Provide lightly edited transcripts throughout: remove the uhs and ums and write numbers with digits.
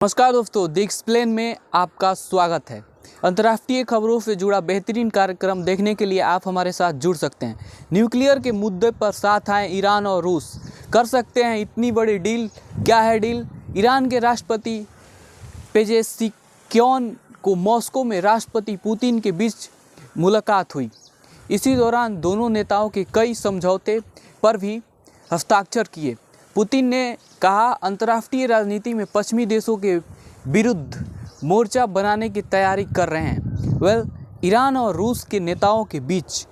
नमस्कार दोस्तों, the explain में आपका स्वागत है। अंतर्राष्ट्रीय खबरों से जुड़ा बेहतरीन कार्यक्रम देखने के लिए आप हमारे साथ जुड़ सकते हैं। न्यूक्लियर के मुद्दे पर साथ आए ईरान और रूस, कर सकते हैं इतनी बड़ी डील। क्या है डील? ईरान के राष्ट्रपति पेजेशिकियान को मॉस्को में राष्ट्रपति पुतिन के बीच मुलाकात हुई। इसी दौरान दोनों नेताओं के कई समझौते पर भी हस्ताक्षर किए। पुतिन ने कहा, अंतर्राष्ट्रीय राजनीति में पश्चिमी देशों के विरुद्ध मोर्चा बनाने की तैयारी कर रहे हैं। ईरान और रूस के नेताओं के बीच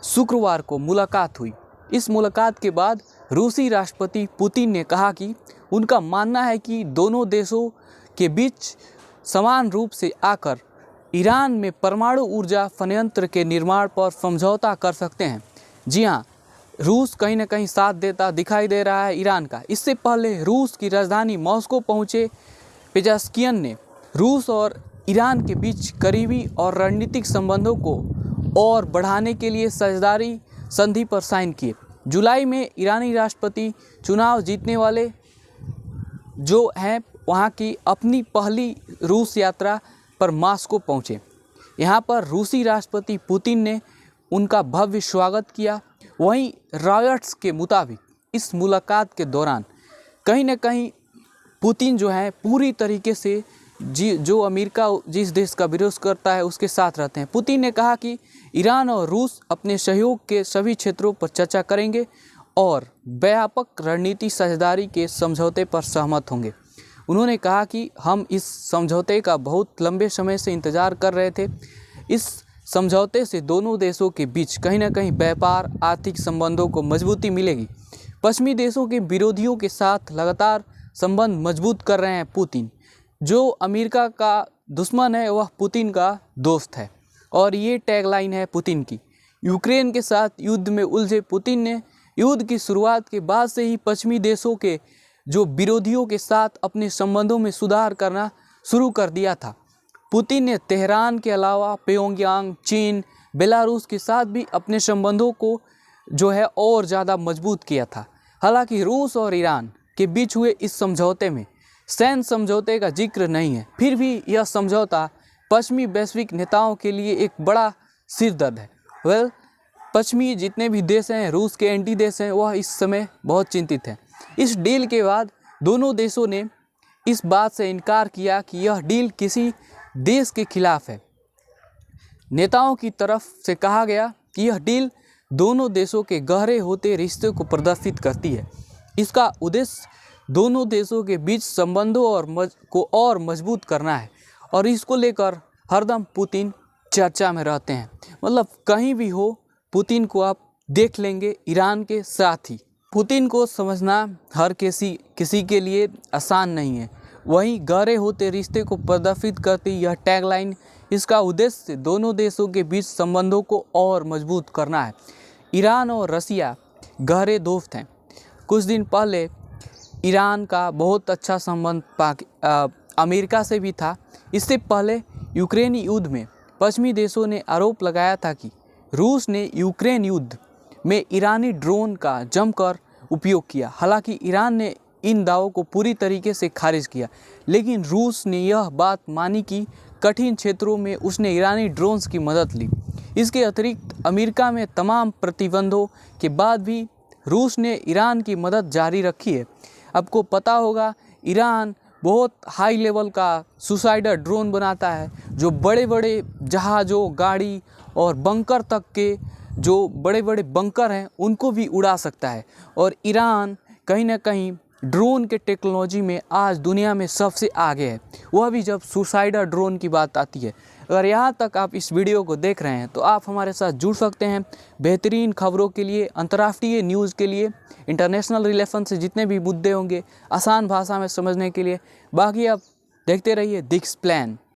शुक्रवार को मुलाकात हुई। इस मुलाकात के बाद रूसी राष्ट्रपति पुतिन ने कहा कि उनका मानना है कि दोनों देशों के बीच समान रूप से आकर ईरान में परमाणु ऊर्जा संयंत्र के निर्माण पर समझौता कर सकते हैं। जी हाँ, रूस कहीं न कहीं साथ देता दिखाई दे रहा है ईरान का। इससे पहले रूस की राजधानी मॉस्को पहुंचे पेजेशिकियान ने रूस और ईरान के बीच करीबी और रणनीतिक संबंधों को और बढ़ाने के लिए साझेदारी संधि पर साइन किए। जुलाई में ईरानी राष्ट्रपति चुनाव जीतने वाले जो हैं वहां की अपनी पहली रूस यात्रा पर मॉस्को पहुंचे। यहां पर रूसी राष्ट्रपति पुतिन ने उनका भव्य स्वागत किया। वहीं रॉयटर्स के मुताबिक इस मुलाकात के दौरान कहीं न कहीं पुतिन जो है पूरी तरीके से जो अमेरिका जिस देश का विरोध करता है उसके साथ रहते हैं। पुतिन ने कहा कि ईरान और रूस अपने सहयोग के सभी क्षेत्रों पर चर्चा करेंगे और व्यापक रणनीति साझेदारी के समझौते पर सहमत होंगे। उन्होंने कहा कि हम इस समझौते का बहुत लंबे समय से इंतजार कर रहे थे। इस समझौते से दोनों देशों के बीच कहीं न कहीं व्यापार आर्थिक संबंधों को मजबूती मिलेगी। पश्चिमी देशों के विरोधियों के साथ लगातार संबंध मजबूत कर रहे हैं पुतिन। जो अमेरिका का दुश्मन है वह पुतिन का दोस्त है, और ये टैगलाइन है पुतिन की। यूक्रेन के साथ युद्ध में उलझे पुतिन ने युद्ध की शुरुआत के बाद से ही पश्चिमी देशों के जो विरोधियों के साथ अपने संबंधों में सुधार करना शुरू कर दिया था। पुतिन ने तेहरान के अलावा प्योंगयांग, चीन, बेलारूस के साथ भी अपने संबंधों को जो है और ज़्यादा मजबूत किया था। हालांकि रूस और ईरान के बीच हुए इस समझौते में सैन्य समझौते का जिक्र नहीं है, फिर भी यह समझौता पश्चिमी वैश्विक नेताओं के लिए एक बड़ा सिरदर्द है। पश्चिमी जितने भी देश हैं, रूस के एंटी देश हैं, वह इस समय बहुत चिंतित हैं। इस डील के बाद दोनों देशों ने इस बात से इनकार किया कि यह डील किसी देश के खिलाफ है। नेताओं की तरफ से कहा गया कि यह डील दोनों देशों के गहरे होते रिश्ते को प्रदर्शित करती है। इसका उद्देश्य दोनों देशों के बीच संबंधों को और मजबूत करना है, और इसको लेकर हरदम पुतिन चर्चा में रहते हैं। मतलब कहीं भी हो पुतिन को आप देख लेंगे ईरान के साथ ही। पुतिन को समझना हर किसी के लिए आसान नहीं है। वहीं गहरे होते रिश्ते को प्रदर्शित करती यह टैगलाइन, इसका उद्देश्य दोनों देशों के बीच संबंधों को और मजबूत करना है। ईरान और रसिया गहरे दोस्त हैं। कुछ दिन पहले ईरान का बहुत अच्छा संबंध अमेरिका से भी था। इससे पहले यूक्रेनी युद्ध में पश्चिमी देशों ने आरोप लगाया था कि रूस ने यूक्रेन युद्ध में ईरानी ड्रोन का जमकर उपयोग किया। हालांकि ईरान ने इन दावों को पूरी तरीके से खारिज किया, लेकिन रूस ने यह बात मानी कि कठिन क्षेत्रों में उसने ईरानी ड्रोन्स की मदद ली। इसके अतिरिक्त अमेरिका में तमाम प्रतिबंधों के बाद भी रूस ने ईरान की मदद जारी रखी है। आपको पता होगा ईरान बहुत हाई लेवल का सुसाइडर ड्रोन बनाता है, जो बड़े बड़े जहाज़ों, गाड़ी और बंकर तक के जो बड़े बड़े बंकर हैं उनको भी उड़ा सकता है। और ईरान कहीं ना कहीं ड्रोन के टेक्नोलॉजी में आज दुनिया में सबसे आगे है, वह भी जब सुसाइडर ड्रोन की बात आती है। अगर यहाँ तक आप इस वीडियो को देख रहे हैं तो आप हमारे साथ जुड़ सकते हैं बेहतरीन खबरों के लिए, अंतर्राष्ट्रीय न्यूज़ के लिए, इंटरनेशनल रिलेशन से जितने भी मुद्दे होंगे आसान भाषा में समझने के लिए। बाकी आप देखते रहिए द एक्सप्लेन।